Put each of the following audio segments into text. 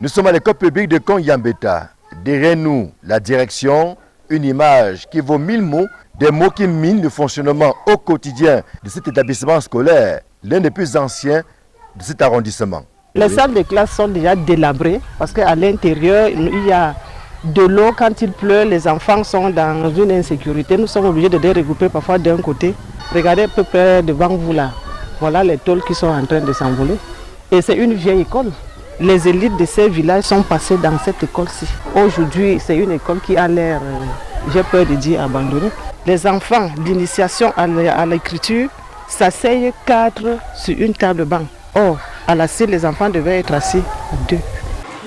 Nous sommes à l'école publique de Konyambeta. Derrière nous, la direction, une image qui vaut 1000 mots, des mots qui minent le fonctionnement au quotidien de cet établissement scolaire, l'un des plus anciens de cet arrondissement. Les salles de classe sont déjà délabrées parce qu'à l'intérieur, il y a de l'eau. Quand il pleut, les enfants sont dans une insécurité. Nous sommes obligés de les regrouper parfois d'un côté. Regardez à peu près devant vous là. Voilà les tôles qui sont en train de s'envoler. Et c'est une vieille école. Les élites de ces villages sont passées dans cette école-ci. Aujourd'hui, c'est une école qui a l'air, j'ai peur de dire, abandonnée. Les enfants d'initiation à l'écriture s'asseyent 4 sur une table banc. Or, à la CIL, les enfants devaient être assis 2.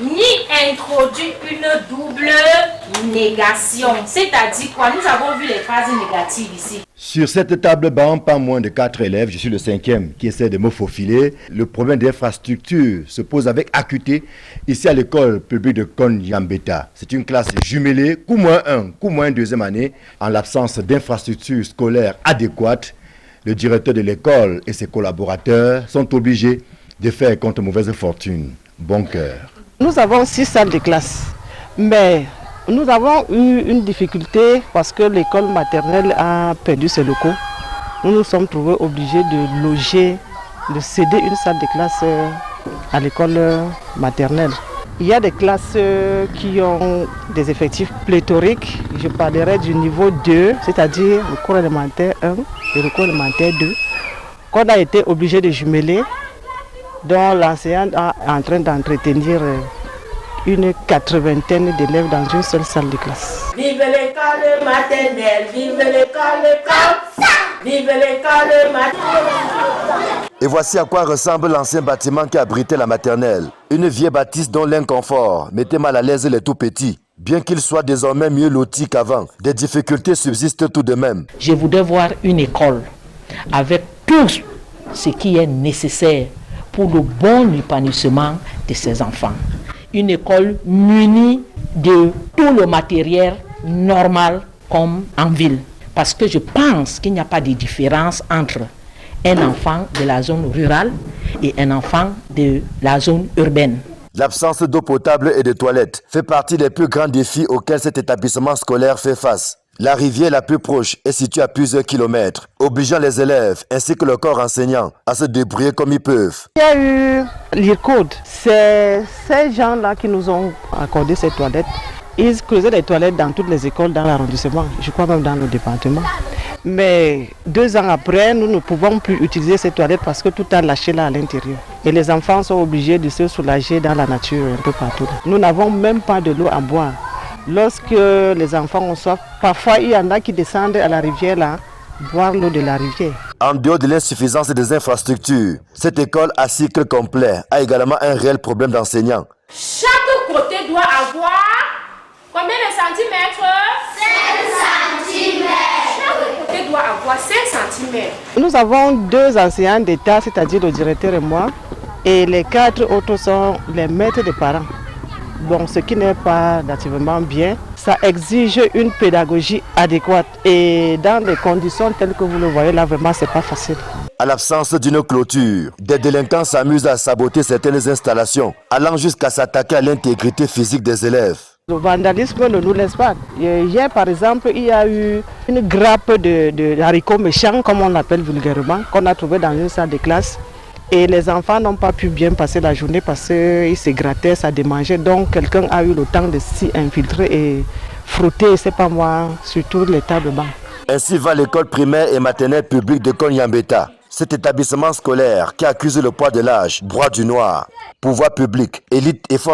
Ni introduit une double négation. C'est-à-dire quoi? Nous avons vu les phrases négatives ici. Sur cette table banc, pas moins de 4 élèves, je suis le 5e qui essaie de me faufiler. Le problème d'infrastructure se pose avec acuité ici à l'école publique de Konyambeta. C'est une classe jumelée, Q-1, Q- deuxième année. En l'absence d'infrastructures scolaires adéquates, le directeur de l'école et ses collaborateurs sont obligés de faire contre mauvaise fortune. Bon cœur. Nous avons 6 salles de classe, mais nous avons eu une difficulté parce que l'école maternelle a perdu ses locaux. Nous nous sommes trouvés obligés de loger, de céder une salle de classe à l'école maternelle. Il y a des classes qui ont des effectifs pléthoriques. Je parlerai du niveau 2, c'est-à-dire le cours élémentaire 1 et le cours élémentaire 2, qu'on a été obligé de jumeler, dont l'enseignant est en train d'entretenir une 80aine d'élèves dans une seule salle de classe. Vive l'école maternelle, vive l'école comme ça, vive l'école maternelle. Et voici à quoi ressemble l'ancien bâtiment qui abritait la maternelle. Une vieille bâtisse dont l'inconfort mettait mal à l'aise les tout petits. Bien qu'il soit désormais mieux loti qu'avant, des difficultés subsistent tout de même. Je voudrais voir une école avec tout ce qui est nécessaire pour le bon épanouissement de ces enfants. Une école munie de tout le matériel normal comme en ville. Parce que je pense qu'il n'y a pas de différence entre un enfant de la zone rurale et un enfant de la zone urbaine. L'absence d'eau potable et de toilettes fait partie des plus grands défis auxquels cet établissement scolaire fait face. La rivière la plus proche est située à plusieurs kilomètres, obligeant les élèves ainsi que le corps enseignant à se débrouiller comme ils peuvent. Il y a eu l'IRCODE. C'est ces gens-là qui nous ont accordé ces toilettes. Ils creusaient des toilettes dans toutes les écoles dans l'arrondissement, je crois même dans le département. Mais 2 ans après, nous ne pouvons plus utiliser ces toilettes parce que tout a lâché là à l'intérieur. Et les enfants sont obligés de se soulager dans la nature un peu partout. Nous n'avons même pas de l'eau à boire. Lorsque les enfants ont soif, parfois il y en a qui descendent à la rivière là, boire l'eau de la rivière. En dehors de l'insuffisance des infrastructures, cette école à cycle complet a également un réel problème d'enseignants. Chaque côté doit avoir combien de centimètres? 5 centimètres. Chaque côté doit avoir 5 centimètres. Nous avons 2 enseignants d'État, c'est-à-dire le directeur et moi, et les 4 autres sont les maîtres des parents. Bon, ce qui n'est pas relativement bien, ça exige une pédagogie adéquate et dans des conditions telles que vous le voyez là, vraiment, c'est pas facile. À l'absence d'une clôture, des délinquants s'amusent à saboter certaines installations, allant jusqu'à s'attaquer à l'intégrité physique des élèves. Le vandalisme ne nous laisse pas. Hier, par exemple, il y a eu une grappe de haricots méchants, comme on l'appelle vulgairement, qu'on a trouvé dans une salle de classe. Et les enfants n'ont pas pu bien passer la journée parce qu'ils se grattaient, ça démangeait. Donc quelqu'un a eu le temps de s'y infiltrer et frotter, c'est pas moi, sur toutes les tables bancs. Ainsi va l'école primaire et maternelle publique de Konyambeta. Cet établissement scolaire qui accuse le poids de l'âge, broie du noir, pouvoir public, élite et force